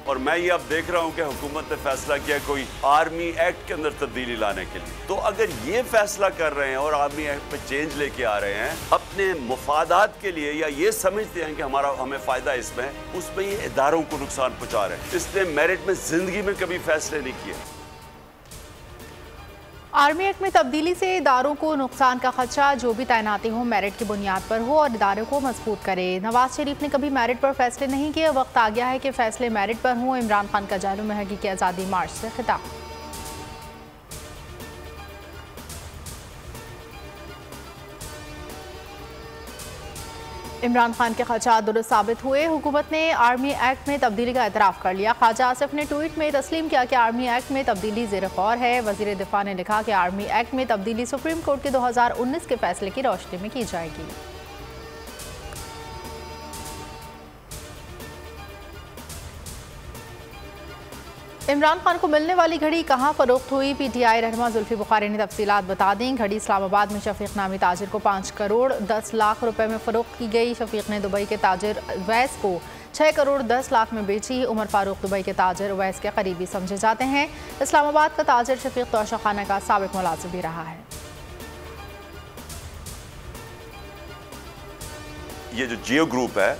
और मैं ये अब देख रहा हूँ कि हुकूमत ने फैसला किया कोई आर्मी एक्ट के अंदर तब्दीली लाने के लिए। तो अगर ये फैसला कर रहे हैं और आर्मी एक्ट पे चेंज लेके आ रहे हैं अपने मुफादात के लिए, या ये समझते हैं कि हमें फायदा इसमें, उसमें ये इदारों को नुकसान पहुंचा रहे हैं। इसने मेरिट में जिंदगी में कभी फैसले नहीं किए। आर्मी एक्ट में तब्दीली से इदारों को नुकसान का खदशा, जो भी तैनाती हो मेरिट की बुनियाद पर हो और इदारों को मजबूत करे। नवाज शरीफ ने कभी मेरिट पर फैसले नहीं किए, वक्त आ गया है कि फैसले मेरिट पर हों। इमरान खान का जालू में हकीकी आज़ादी मार्च से खिताब। इमरान खान के खदशात दुरुस्त साबित हुए, हुकूमत ने आर्मी एक्ट में तब्दीली का एतराफ़ कर लिया। ख्वाजा आसिफ ने ट्वीट में तस्लीम किया कि आर्मी एक्ट में तब्दीली ज़ेर गौर है। वज़ीर दिफा ने लिखा कि आर्मी एक्ट में तब्दीली सुप्रीम कोर्ट के 2019 के फैसले की रोशनी में की जाएगी। इमरान खान को मिलने वाली घड़ी कहां फरोख्त हुई, PTI रहनुमा जुल्फी बुखारी ने तफसीलात बता दी। घड़ी इस्लामाबाद में शफीक नामी ताजिर को 5 करोड़ 10 लाख रुपए में फरोख्त की गई। शफीक ने दुबई के ताजिर उवैस को 6 करोड़ 10 लाख में बेची। उमर फारूक दुबई के ताजिर उवैस के करीबी समझे जाते हैं। इस्लामाबाद का ताजिर शफीक तोशाखाना का साबिक मुलाजिम भी रहा है। ये जो जियो ग्रुप है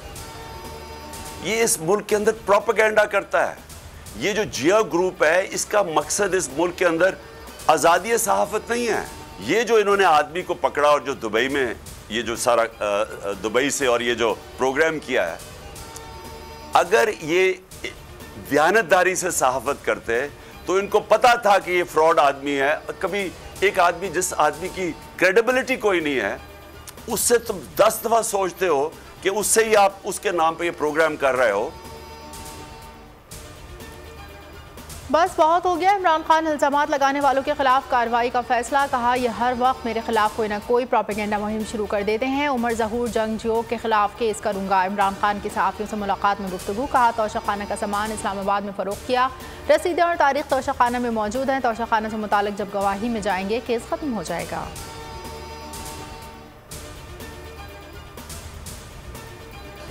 ये इस मुल्क के अंदर प्रोपेगेंडा करता है। ये जो जियो ग्रुप है इसका मकसद इस मुल्क के अंदर आज़ादी सहाफ़त नहीं है। ये जो इन्होंने आदमी को पकड़ा और जो दुबई में ये जो सारा दुबई से और ये जो प्रोग्राम किया है, अगर ये दयानतदारी से सहाफ़त करते तो इनको पता था कि ये फ्रॉड आदमी है। कभी एक आदमी जिस आदमी की क्रेडिबिलिटी कोई नहीं है उससे तुम 10 दफ़ा सोचते हो कि उससे ही आप उसके नाम पे ये प्रोग्राम कर रहे हो। बस बहुत हो गया। इमरान खान इल्जामात लगाने वालों के खिलाफ कार्रवाई का फैसला। कहा यह हर वक्त मेरे खिलाफ कोई ना कोई प्रोपेगेंडा मुहिम शुरू कर देते हैं। उमर ज़हूर जंगजूओं के खिलाफ केस करूंगा। इमरान खान की सहाफ़ियों से मुलाकात में गुफ्तगू। कहा तोशाखाना का सामान इस्लामाबाद में फ़रोख्त किया। रसीदें और तारीख तोशाखाना में मौजूद हैं। तोशाखाना से मुतालिक जब गवाही में जाएंगे केस ख़त्म हो जाएगा।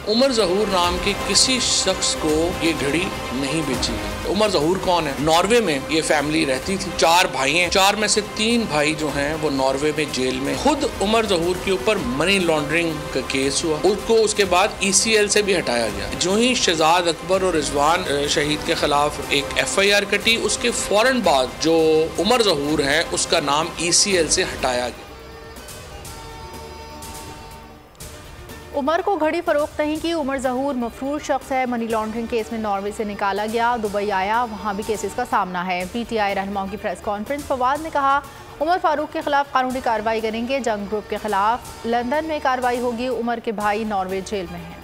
उमर ज़हूर नाम के किसी शख्स को ये घड़ी नहीं बेची है। उमर ज़हूर कौन है? नॉर्वे में ये फैमिली रहती थी। 4 भाई हैं, 4 में से 3 भाई जो हैं वो नॉर्वे में जेल में। खुद उमर ज़हूर के ऊपर मनी लॉन्ड्रिंग का केस हुआ, उसको उसके बाद ECL से भी हटाया गया। जो ही शहजाद अकबर और रिजवान शहीद के खिलाफ एक FIR कटी, उसके फौरन बाद जो उमर ज़हूर है उसका नाम ECL से हटाया गया। उमर को घड़ी फरोख्त नहीं की। उमर ज़हूर मफरूर शख्स है। मनी लॉन्ड्रिंग केस में नॉर्वे से निकाला गया, दुबई आया, वहाँ भी केसेस का सामना है। PTI रहनुमाओं की प्रेस कॉन्फ्रेंस। फवाद ने कहा उमर फारूक के खिलाफ कानूनी कार्रवाई करेंगे। जंग ग्रुप के खिलाफ लंदन में कार्रवाई होगी। उमर के भाई नॉर्वे जेल में हैं।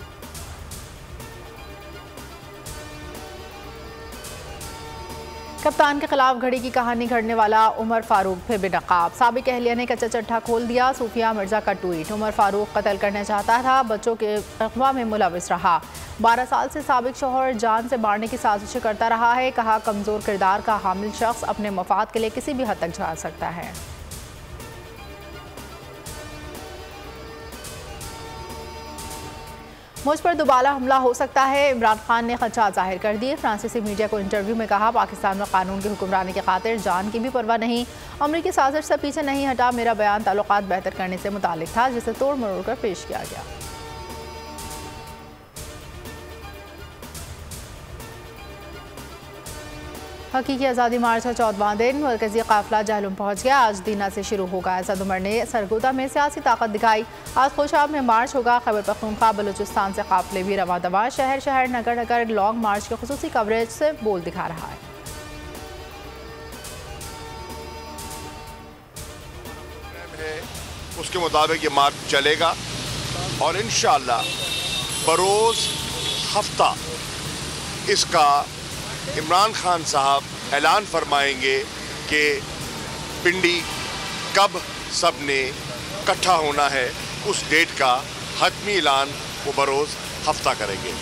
कप्तान के खिलाफ घड़ी की कहानी घड़ने वाला उमर फारूक फिर बेनकाब। साबिक अहलिया ने कच्चा चट्टा खोल दिया। सूफिया मिर्जा का ट्वीट। उमर फारूक कत्ल करना चाहता था, बच्चों के अगवा में मुलविस रहा। 12 साल से साबिक शौहर जान से मारने की साजिश करता रहा है। कहा कमजोर किरदार का हामिल शख्स अपने मफाद के लिए किसी भी हद तक जा सकता है। मुझ पर दोबारा हमला हो सकता है, इमरान खान ने खदशात जाहिर कर दिए। फ्रांसीसी मीडिया को इंटरव्यू में कहा पाकिस्तान में कानून की हुक्मरानी की खातिर जान की भी परवाह नहीं। अमरीकी साजिश से पीछे नहीं हटा। मेरा बयान ताल्लुकात बेहतर करने से मुतालिक था, जिसे तोड़ मरोड़ कर पेश किया गया। हकीकी आज़ादी मार्च का 14वां दिन। मरकजी काफिला जहलुम पहुंच गया। आज दीना से शुरू होगा। असद उमर ने सरगोदा में सियासी ताकत दिखाई। आज खुशाब में मार्च होगा। खैबर पख्तूनख्वा बलूचिस्तान से काफिले भी रवा दवा। शहर शहर नगर नगर लॉन्ग मार्च के खुसूसी कवरेज से बोल दिखा रहा है। उसके मुताबिक ये मार्च चलेगा और इंशाअल्लाह बरोज़ हफ्ता इसका इमरान खान साहब ऐलान फरमाएंगे कि पिंडी कब सब ने इकट्ठा होना है। उस डेट का हतमी ऐलान वो बरोज़ हफ्ता करेंगे।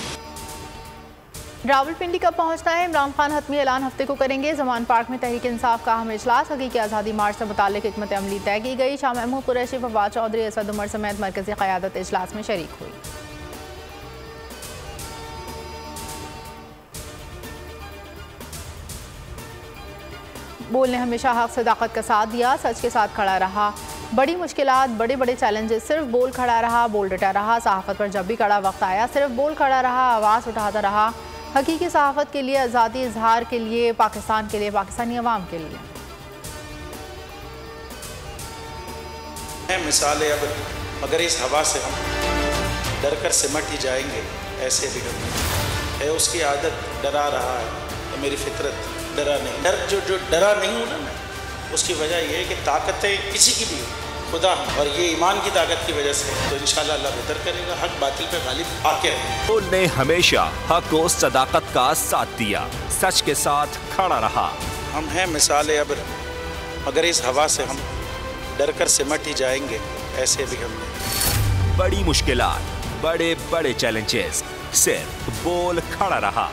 रावलपिंडी कब पहुंचना है? इमरान खान हतमी ऐलान हफ्ते को करेंगे। जमान पार्क में तहरीक इंसाफ का अहम इजलास। हकीकी आज़ादी मार्च से मुताल्लिक हिकमत अमली तय की गई। शाह महमूद कुरैशी, फवाद चौधरी, असद उमर समेत मरकजी क़यादत इजलास में शरीक हुई। बोल ने हमेशा हक सदाकत का साथ दिया, सच के साथ खड़ा रहा। बड़ी मुश्किलात, बड़े बड़े चैलेंजेस, सिर्फ बोल खड़ा रहा, बोल डटा रहा। सहाफ़त पर जब भी कड़ा वक्त आया सिर्फ बोल खड़ा रहा, आवाज़ उठाता रहा। हकीकी सहाफ़त के लिए, आज़ादी इजहार के लिए, पाकिस्तान के लिए, पाकिस्तानी अवाम के लिए। मिसाल अब मगर इस हवा से हम डर कर सिमट ही जाएंगे, ऐसे भी हम है उसकी आदत डरा रहा है, तो मेरी फितरत डरा नहीं। डर जो डरा नहीं हूँ ना मैं, उसकी वजह यह है कि ताकतें किसी की भी हो, खुदा और ये ईमान की ताकत की वजह से, तो इंशाल्लाह अल्लाह बेहतर करेगा। हक बातिल पे गालिब आके है। उन्होंने हमेशा हक और सदाकत का साथ दिया, सच के साथ खड़ा रहा। हम हैं मिसाल अब मगर इस हवा से हम डर कर सिमट ही जाएंगे, ऐसे भी हमने। बड़ी मुश्किलात, बड़े बड़े चैलेंजेस, सिर्फ बोल खड़ा रहा,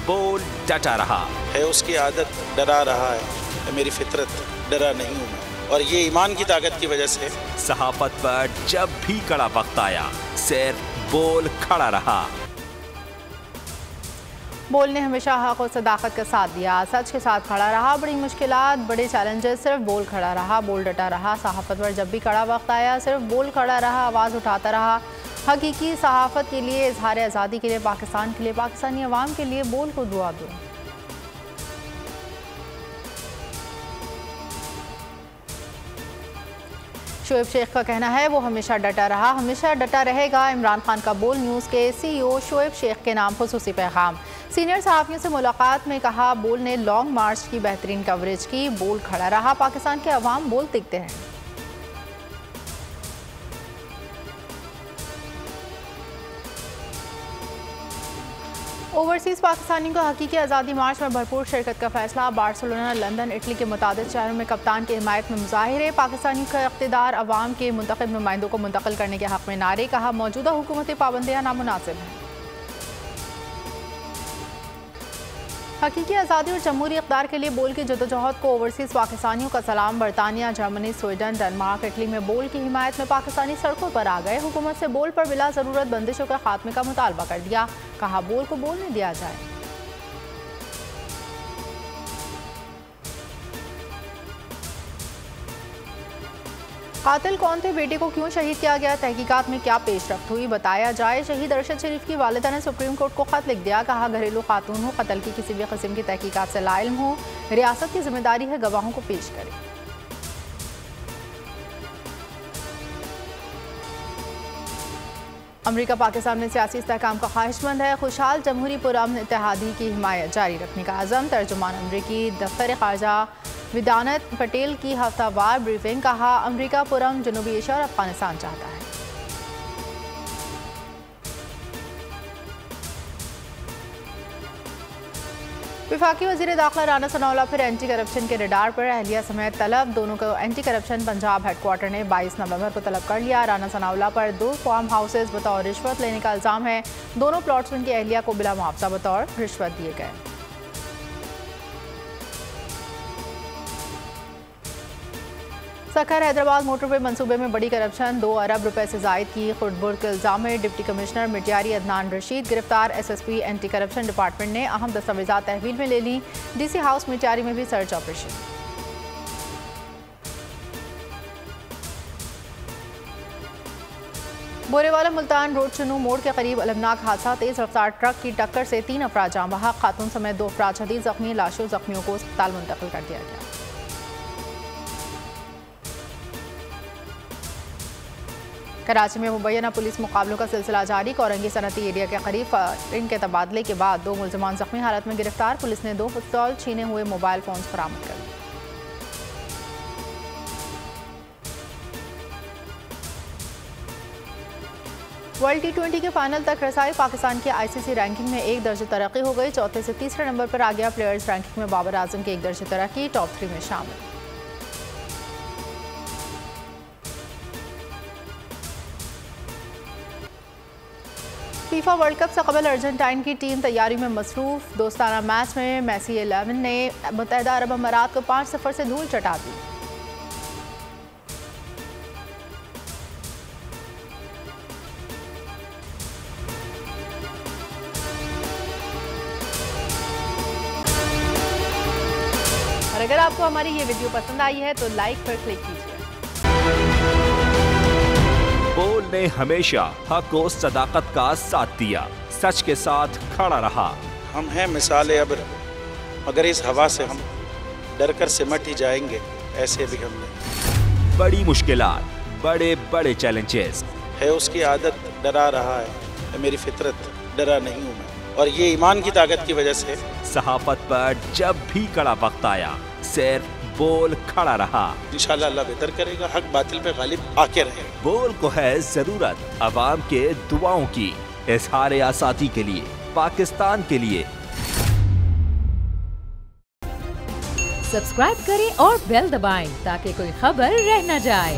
बोल डटा रहा। है उसकी आदत डरा रहा है, तो मेरी फितरत डरा नहीं हूँ मैं, और ये ईमान की ताकत की वजह से। सहाफत पर जब भी कड़ा वक्त आया सिर्फ बोल खड़ा रहा। बोल ने हमेशा हक और सदाकत का साथ दिया, सच के साथ खड़ा रहा। बड़ी मुश्किलात, बड़े चैलेंजेस, सिर्फ बोल खड़ा रहा, बोल डटा रहा। सहाफ़त पर जब भी कड़ा वक्त आया सिर्फ बोल खड़ा रहा, आवाज़ उठाता रहा। हकीकी सहाफ़त के लिए, इजहार आज़ादी के लिए, पाकिस्तान के लिए, पाकिस्तानी अवाम के लिए बोल को दुआ दो। शोएब शेख का कहना है वो हमेशा डटा रहा, हमेशा डटा रहेगा। इमरान खान का बोल न्यूज़ के CEO शोएब शेख के नाम खुसूसी पैगाम। सीनियर सहाफ़ियों से मुलाकात में कहा, बोल ने लॉन्ग मार्च की बेहतरीन कवरेज की, बोल खड़ा रहा। पाकिस्तान के अवाम बोल दिखते हैं। ओवरसीज़ पाकिस्तानियों को हकीकी आज़ादी मार्च में भरपूर शिरकत का फैसला। बार्सिलोना, लंदन, इटली के मुतादिद शहरों में कप्तान की हिमायत में मुजाहिरे। पाकिस्तानियों का इक़्तिदार अवाम के मुंतखब नुमाइंदों को मुंतकिल करने के हक़ में नारे। कहा, मौजूदा हुकूमती पाबंदियाँ नामुनासिब हैं। हकीकी आज़ादी और जमहूरी इक़्तिदार के लिए बोल की जदोजहद को ओवरसीज़ पाकिस्तानियों का सलाम। बरतानिया, जर्मनी, स्वीडन, डेनमार्क, इटली में बोल की हिमायत में पाकिस्तानी सड़कों पर आ गए। हुकूमत से बोल पर बिला ज़रूरत बंदिशों के खात्मे का मुतालबा कर दिया। कहा, बोल को बोलने दिया जाए। कातिल कौन थे, बेटे को क्यों शहीद किया गया, तहकीकात में क्या पेशरफ्त हुई, बताया जाए। शहीद अरशद शरीफ की वालिदा ने सुप्रीम कोर्ट को खत लिख दिया। कहा, घरेलू खातून हो, कत्ल की किसी भी किस्म की तहकीकात से लाइल्म हो, रियासत की जिम्मेदारी है गवाहों को पेश करें। अमरीका पाकिस्तान में सियासी इस्तेहकाम का ख्वाहिशमंद है। खुशहाल जमहूरी पुरअमन इत्तेहादी की हिमायत जारी रखने का अज़म। तर्जुमान अमरीकी दफ्तर ख़ारजा विदानत पटेल की हफ्तावार ब्रीफिंग। कहा, अमरीका पुरअमन जनूबी एशिया और अफगानिस्तान चाहता है। वफाकी वज़ीर दाखिला राना सनाउल्लाह फिर एंटी करप्शन के रडार पर। अहलिया समेत तलब, दोनों को एंटी करप्शन पंजाब हेडक्वार्टर ने 22 नवंबर को तलब कर लिया। राना सनाउल्लाह पर 2 फार्म हाउसेज बतौर रिश्वत लेने का इल्ज़ाम है। दोनों प्लॉट्स में उनकी अहलिया को बिला मुआवजा बतौर रिश्वत दिए गए। सखर हैदराबाद मोटरवे मंसूबे में बड़ी करप्शन, 2 अरब रुपए से जायद की खुर्दबुर्द के इल्जाम में डिप्टी कमिश्नर मिर्जारी अदनान रशीद गिरफ्तार। SSP एंटी करप्शन डिपार्टमेंट ने अहम दस्तावेजात तहवील में ले ली। DC हाउस मिर्जारी में भी सर्च ऑपरेशन। बोरेवाला मुल्तान रोड चुनू मोड़ के करीब अलमनाक हादसा। तेज रफ्तार ट्रक की टक्कर से 3 अफराद जाँ बहक, खातून समेत 2 अफराद शदीद जख्मी। लाशों जख्मियों को अस्पताल मुंतकिल कर दिया गया। कराची में मुबैना पुलिस मुकाबलों का सिलसिला जारी। कोरंगी सनती एरिया के करीब फायरिंग के तबादले के बाद 2 मुल्ज़िमान जख्मी हालत में गिरफ्तार। पुलिस ने 2 पिस्तौल, छीने हुए मोबाइल फोन बरामद कर लिए। वर्ल्ड T20 के फाइनल तक रसाई। पाकिस्तान की ICC रैंकिंग में 1 दर्जे तरक्की हो गई। चौथे से तीसरे नंबर पर आ गया। प्लेयर्स रैंकिंग में बाबर आजम के 1 दर्जे तरक्की, टॉप 3 में शामिल। फीफा वर्ल्ड कप से कबल अर्जेंटाइन की टीम तैयारी में मसरूफ। दोस्ताना मैच में मेसी 11 ने मुत्तहिदा अरब अमारात को 5-0 से धूल चटा दी। अगर आपको हमारी ये वीडियो पसंद आई है तो लाइक पर क्लिक कीजिए। बोल ने हमेशा हक और सदाकत का साथ दिया, सच के साथ खड़ा रहा। हम हैं मिसाल अब्र, मगर इस हवा से हम डर कर सिमट ही जाएंगे, ऐसे भी हम नहीं। बड़ी मुश्किलात, बड़े बड़े चैलेंजेस है उसकी आदत डरा रहा है, मेरी फितरत डरा नहीं हूँ मैं, और ये ईमान की ताकत की वजह से। सहाफत पर जब भी कड़ा वक्त आया, सिर्फ बोल खड़ा रहा। इंशाल्लाह अल्लाह बेहतर करेगा, हक बातिल पे गालिब आके रहेगा। बोल को है जरूरत अवाम के दुआओं की, इजहार आज़ादी के लिए, पाकिस्तान के लिए। सब्सक्राइब करें और बेल दबाएं ताकि कोई खबर रह न जाए।